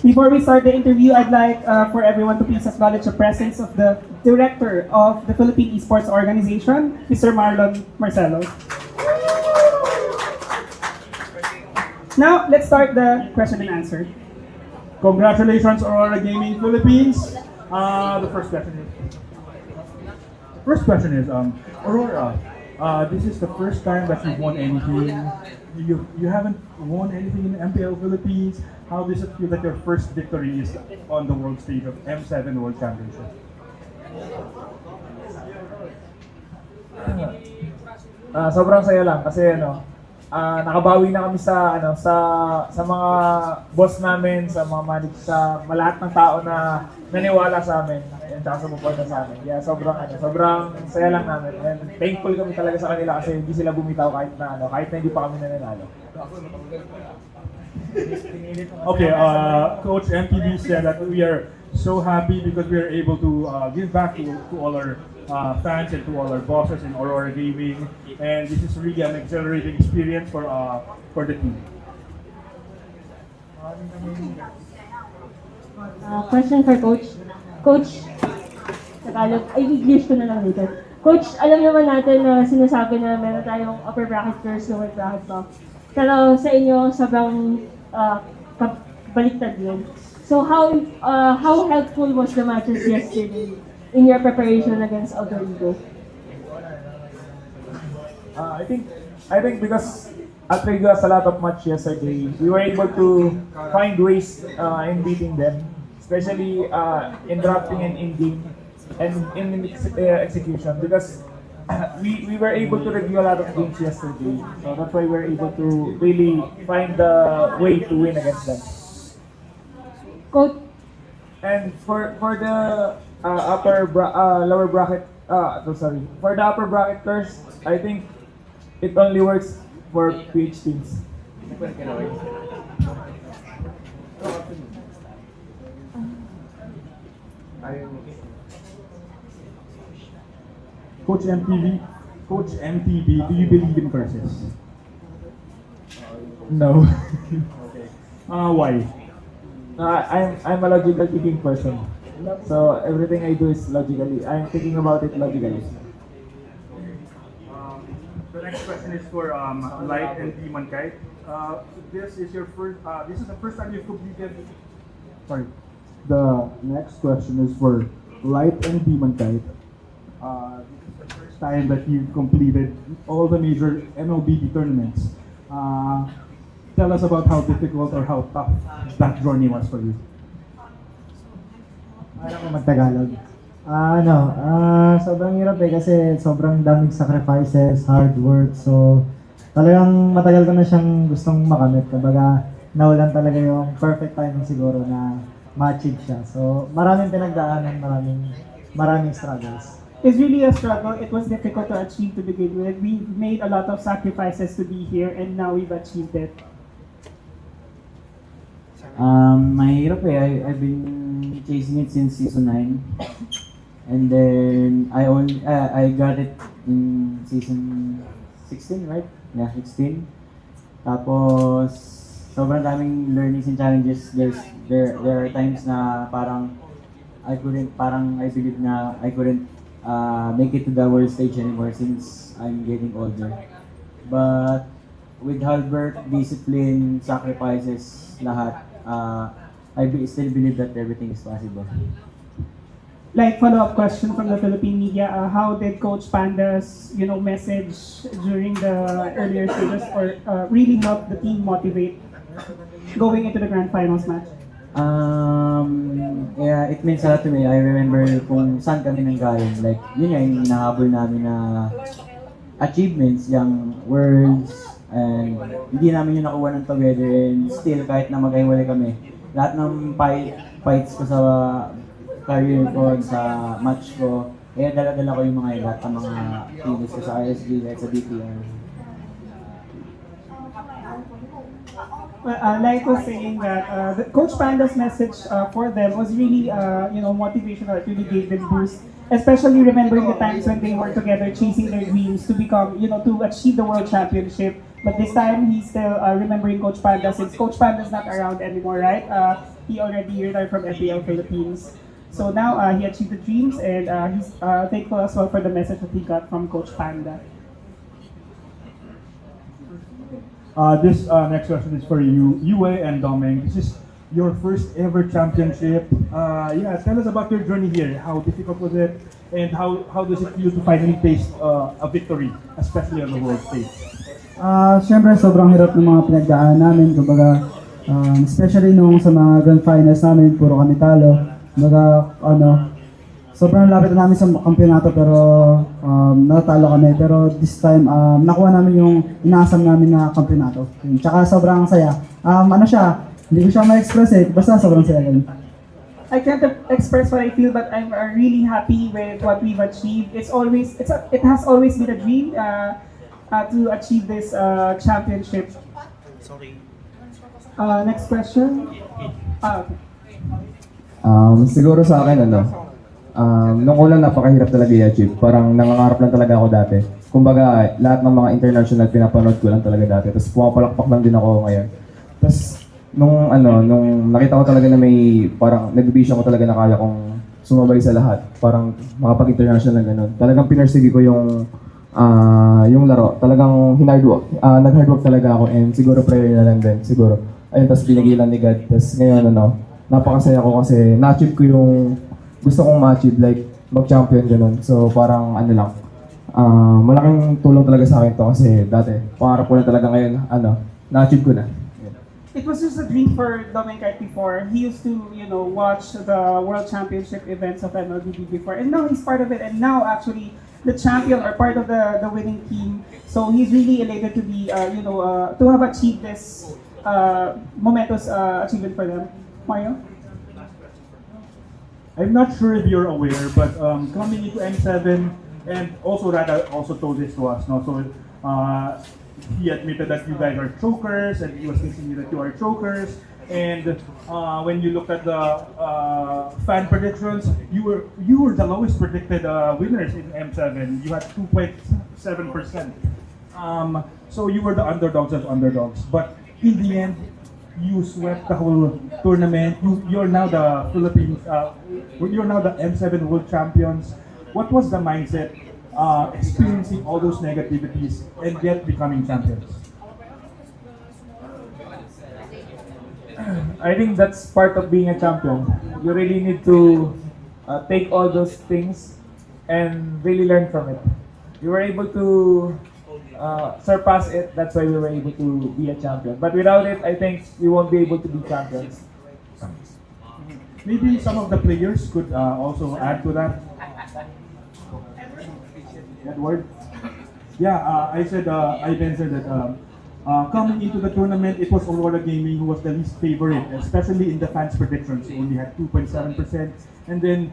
Before we start the interview, I'd like for everyone to please acknowledge the presence of the Director of the Philippine Esports Organization, Mr. Marlon Marcelo. Now, let's start the question and answer. Congratulations, Aurora Gaming Philippines. The first question is, Aurora, this is the first time that you've won anything. You haven't won anything in MPL Philippines. How does it feel that your first victory is on the world stage of M7 World Championship? Sobrang saya lang kasi nakabawi na kami sa mga boss namin, sa mga manage, sa lahat ng tao na naniwala sa amin and saka sumuporta sa amin. Yeah, sobrang saya lang namin and thankful kami talaga sa kanila kasi hindi sila bumitaw kahit na hindi pa kami nananalo. Okay, Coach MTV said that we are so happy because we are able to give back to all our fans and to all our bosses in Aurora Gaming, and this is really an exhilarating experience for the team. Question for Coach. Coach, Tagalog, ay English ko na lang dito. Coach, alam naman natin na sinasabi na meron tayong upper bracket versus lower bracket pa. Pero sa inyo, sobrang baliktad yun. So how helpful was the matches yesterday in your preparation against Outer Ego? I think because Atrego has a lot of match yesterday, we were able to find ways in beating them, especially in drafting and in game and in execution because we were able to review a lot of games yesterday, so that's why we were able to really find the way to win against them. Coach, And for the lower bracket, for the upper bracket curse, I think it only works for PH teams. Coach MTV, do you believe in curses? No. Why? I'm a logical thinking person. So everything I do is logically. I'm thinking about it logically. The next question is for Light and Demon Kite. This is your first. This is the first time you've completed. Sorry. The next question is for Light and Demon Kite. This is the first time that you've completed all the major MLB tournaments. Tell us about how difficult or how tough that journey was for you. Alam ko mag-Tagalog. Sobrang hirap kasi sobrang daming sacrifices, hard work. So, talagang matagal ko na siyang gustong makamit. Kumbaga, nawalan talaga yung perfect timing siguro na ma-achieve siya. So, maraming pinagdaanan, maraming struggles. It's really a struggle. It was difficult to achieve to begin with. We made a lot of sacrifices to be here and now we've achieved it. Mahirap I've been chasing it since season 9. And then I got it in season 16, right? Yeah, 16. Tapos sobrang daming learnings and challenges. There are times na I believe na I couldn't make it to the world stage anymore since I'm getting older. But with hard work, discipline, sacrifices, lahat, I still believe that everything is possible. Like follow-up question from the Philippine media, how did Coach Panda's message during the earlier stages or really help the team motivate going into the grand finals match? Yeah, it means a lot to me. I remember kung saan kami nanggaling. Like, yun yung hinahabol namin na achievements, yung worlds, and hindi namin yung nakuha ng together and still kahit na magkahiwalay kami. Lahat ng fights ko sa career ko, sa match ko, dala-dala ko yung lahat ng mga teams ko sa RSG, like sa DPR. Like was saying that Coach Panda's message for them was really, motivational. It really gave them boost, especially remembering the times when they were together chasing their dreams to become, to achieve the world championship. But this time, he's still remembering Coach Panda since Coach Panda's not around anymore, right? he already retired from FPL Philippines. So now he achieved the dreams, and he's thankful as well for the message that he got from Coach Panda. This next question is for you, Yue and Domeng. This is your first ever championship. Yeah, tell us about your journey here. How difficult was it, and how does it feel to finally taste a victory, especially on the world stage? Siyempre, sobrang hirap ng mga pinagdaan namin. Kumbaga, especially nung sa mga grand finals namin, puro kami talo. Kumbaga, sobrang lapit na namin sa kampiyonato pero natatalo kami. Pero this time, nakuha namin yung inaasam namin na kampiyonato. Tsaka sobrang saya. Hindi ko siya ma-express basta sobrang saya ganun. I can't express what I feel, but I'm really happy with what we've achieved. It has always been a dream to achieve this championship. Next question. Okay. Siguro sa akin, nung una napakahirap talaga i-achieve. Parang nangangarap lang talaga ako dati. Kumbaga, lahat ng mga international pinapanood ko lang talaga dati. Tapos pumapalakpak lang din ako ngayon. Tapos, nung nakita ko talaga na may, parang nag-vision ko talaga na kaya kong sumabay sa lahat. Parang makapag-international na gano'n. Talagang pinursige ko yung laro. Talagang nag-hard work talaga ako. And siguro prayer na lang din, siguro. Ayun, tapos binigilan ni God. Tapos ngayon, napakasaya ko kasi na-achieve ko yung gusto kong ma-achieve, like mag-champion gano'n. So parang malaking tulong talaga sa akin to kasi dati, pangarap ko na talaga ngayon, na-achieve ko na. It was just a dream for Domeng before. He used to, watch the World Championship events of MLBB before, and now he's part of it. And now, actually, the champion or part of the winning team. So he's really elated to be, to have achieved this momentous achievement for them. Mario? I'm not sure if you're aware, but coming into M7, and also Rada also told this to us, no? So he admitted that you guys are chokers, and he was teaching you that you are chokers. And when you looked at the fan predictions, you were the lowest predicted winners in M7. You had 2.7%. So you were the underdogs of underdogs. But in the end, you swept the whole tournament. You're now the Philippines. You're now the M7 World Champions. What was the mindset experiencing all those negativities and yet becoming champions? I think that's part of being a champion. You really need to take all those things and really learn from it. You were able to surpass it, that's why we were able to be a champion. But without it, I think we won't be able to be champions. Maybe some of the players could also add to that. Edward? Yeah, I mentioned that coming into the tournament, it was Aurora Gaming who was the least favorite, especially in the fans' predictions. They only had 2.7%. And then,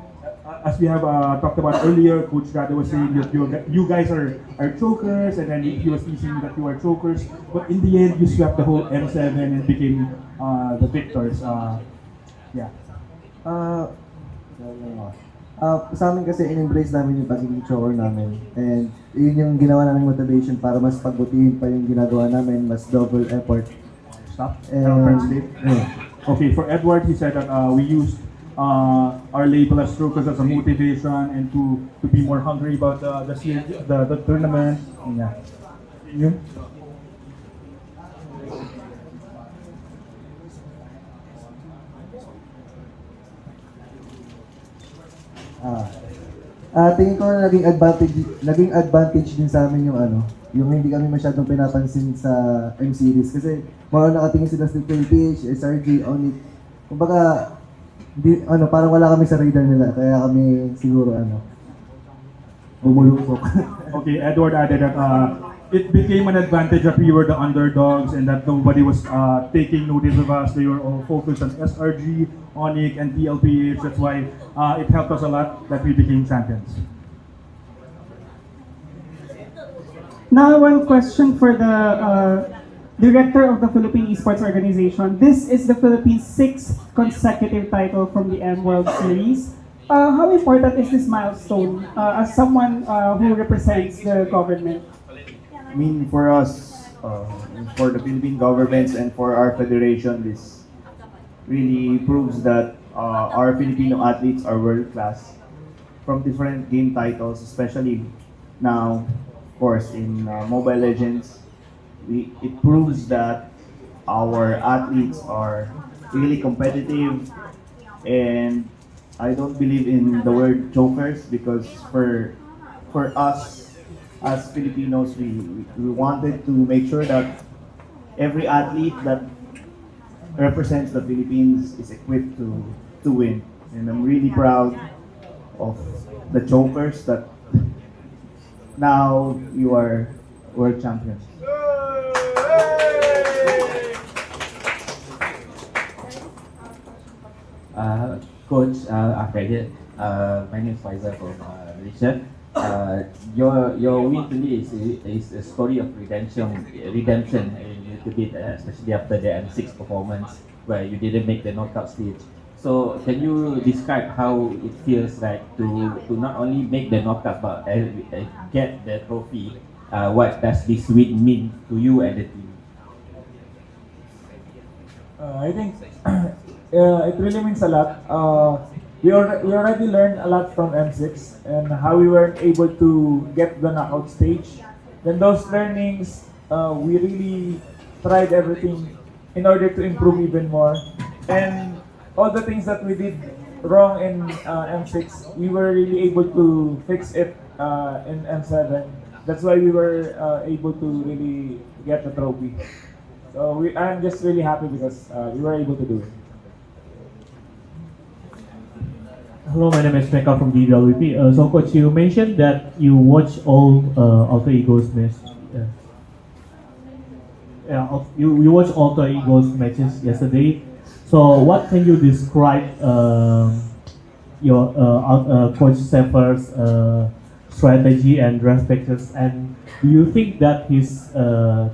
as we have talked about earlier, Coach Rada was saying that you guys are chokers, and then he was teasing that you are chokers. But in the end, you swept the whole M7 and became the victors. Yeah. Sa amin kasi in-embrace namin yung pagiging choker namin. And yun yung ginawa namin motivation para mas pagbutihin pa yung ginagawa namin, mas double effort. Stop. And, Translate. Okay, for Edward, he said that we used our label as strokers as a motivation and to be more hungry about the tournament. Yeah. You? Tingin ko na naging advantage din sa amin yung hindi kami masyadong pinapansin sa M-Series kasi mga nakatingin sila sa PH, SRG, Onyx. Kumbaga, parang wala kami sa radar nila, kaya kami siguro bumulupok. Okay, Edward added that it became an advantage that we were the underdogs and that nobody was taking notice of us. They were all focused on SRG, Onyx, and PLPH. That's why it helped us a lot that we became champions. Now, one question for the director of the Philippine Esports Organization. This is the Philippines' 6th consecutive title from the M World Series. How important is this milestone as someone who represents the government? I mean, for us, for the Philippine governments and for our federation, really proves that our Filipino athletes are world class from different game titles, especially now, of course, in Mobile Legends. It proves that our athletes are really competitive, and I don't believe in the word jokers because for us as Filipinos, we wanted to make sure that every athlete that represents the Philippines is equipped to win. And I'm really proud of the jokers that now you are world champions. Coach, after that, my name is Faisal from Malaysia. Your win to me is a story of redemption a little bit, especially after the M6 performance where you didn't make the knockout stage. So can you describe how it feels like to not only make the knockout but get the trophy? What does this win mean to you and the team? I think it really means a lot. We already learned a lot from M6 and how we weren't able to get the knockout stage. Then those learnings, we really tried everything in order to improve even more. And all the things that we did wrong in M6, we were really able to fix it in M7. That's why we were able to really get the trophy. So I'm just really happy because we were able to do it. Hello, my name is Mecca from DWP. So, Coach, you mentioned that you watch all Alter Egos matches. You watch Alter Egos matches yesterday. So, what can you describe your Coach Sefer's strategy and draft tactics? And do you think that his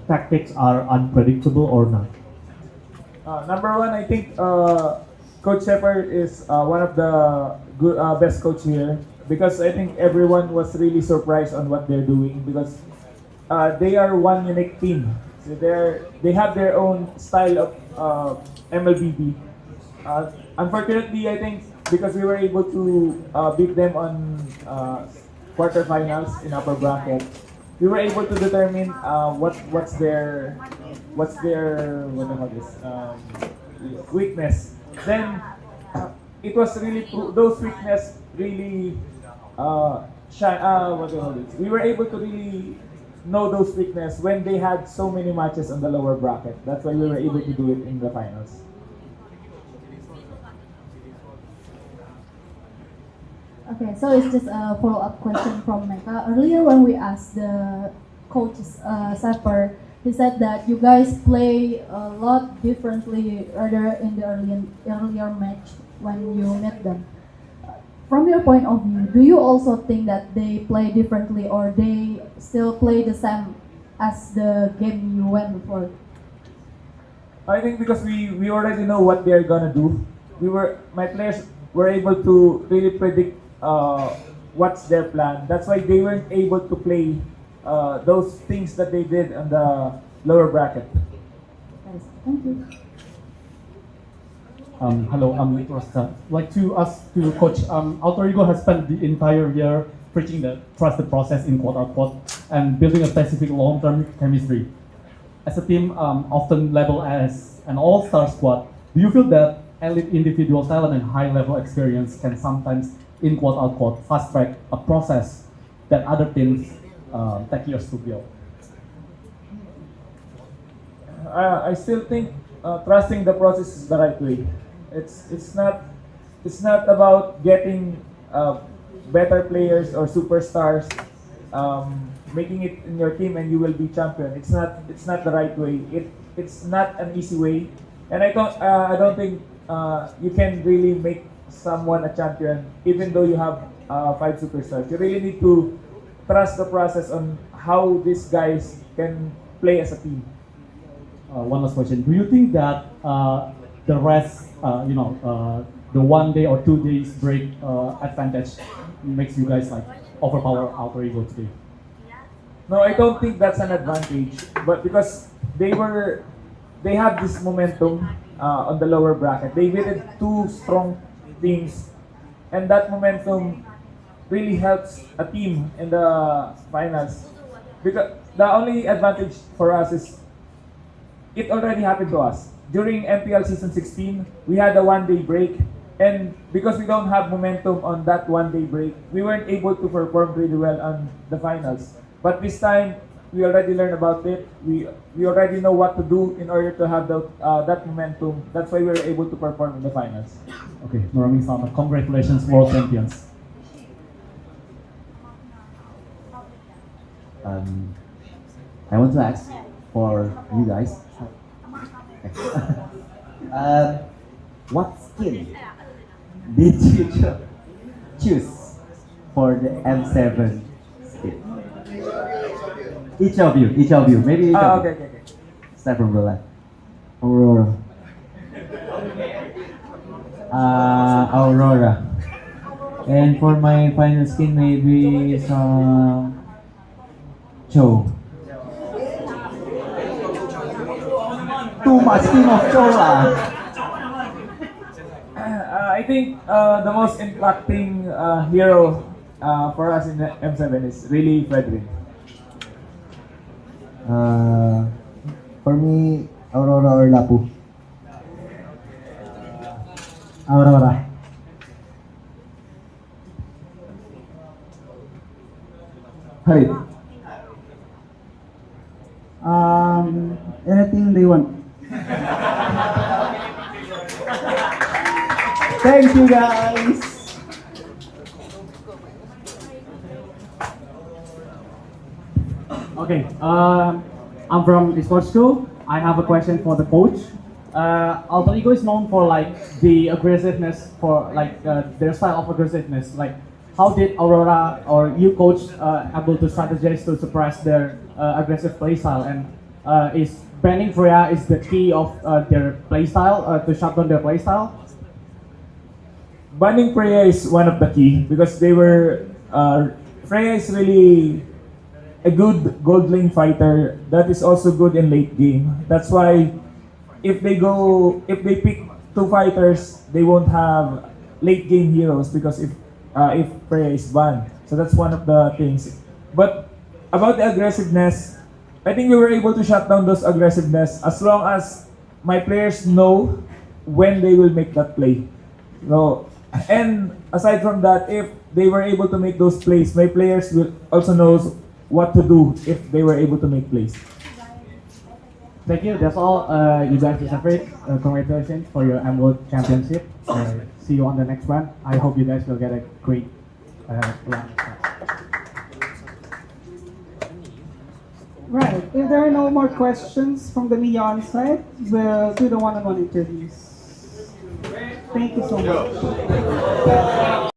tactics are unpredictable or not? Number one, I think Coach Shepard is one of the best coach here because I think everyone was really surprised on what they're doing because they are one unique team. So they have their own style of MLBB. Unfortunately, I think because we were able to beat them on quarterfinals in upper bracket, we were able to determine what's their what do you call this weakness. Then it was really those weakness really what do you call this? We were able to really know those weakness when they had so many matches on the lower bracket. That's why we were able to do it in the finals. Okay, so it's just a follow-up question from Mecca. Earlier when we asked the coach Saper, he said that you guys play a lot differently rather in the earlier match when you met them. From your point of view, do you also think that they play differently or they still play the same as the game you went before? I think because we already know what they're gonna do. My players were able to really predict what's their plan. That's why they weren't able to play those things that they did on the lower bracket. Thank you. Hello, I'm Rasta. Like to ask to Coach, Alter Ego has spent the entire year preaching the trust the process in quote unquote and building a specific long-term chemistry. As a team, often labeled as an all-star squad, do you feel that elite individual talent and high-level experience can sometimes, in quote unquote, fast-track a process that other teams take years to build? I still think trusting the process is the right way. It's not about getting better players or superstars, making it in your team and you will be champion. It's not the right way. It's not an easy way, and I don't think you can really make someone a champion even though you have 5 superstars. You really need to trust the process on how these guys can play as a team. One last question. Do you think that the rest, the 1 day or 2 days break advantage makes you guys like overpower Alter Ego today? No, I don't think that's an advantage. But because they have this momentum, on the lower bracket. They beat two strong teams, and that momentum really helps a team in the finals. Because the only advantage for us is it already happened to us. During MPL season 16, we had a one-day break, and because we don't have momentum on that one-day break, we weren't able to perform really well on the finals. But this time, we already learned about it. We already know what to do in order to have that momentum. That's why we were able to perform in the finals. Okay, maraming salamat. Congratulations, world champions. I want to ask for you guys. What skin did you choose for the M7 skin? Each of you. Maybe each of you. Okay. Start from the left. Aurora. Aurora. And for my final skin, maybe some Cho. Too much skin of Chola. I think the most impacting hero for us in the M7 is really Frederick. For me, Aurora or Lapu? Aurora. Harit. Anything they want. Thank you guys. Okay, I'm from sports school. I have a question for the coach. Alter Ego is known for like the aggressiveness, for like their style of aggressiveness. Like, how did Aurora or you coach able to strategize to suppress their aggressive play style? And is banning Freya is the key of their play style to shut down their play style? Banning Freya is one of the key because they were Freya is really a good gold lane fighter that is also good in late game. That's why if they pick two fighters, they won't have late game heroes because if Freya is banned. So that's one of the things. But about the aggressiveness, I think we were able to shut down those aggressiveness as long as my players know when they will make that play. So, and aside from that, if they were able to make those plays, my players will also know what to do if they were able to make plays. Thank you. That's all. You guys are separate. Congratulations for your World Championship. See you on the next one. I hope you guys will get a great run. Right. If there are no more questions from the media on site, we'll do the one-on-one interviews. Thank you so much.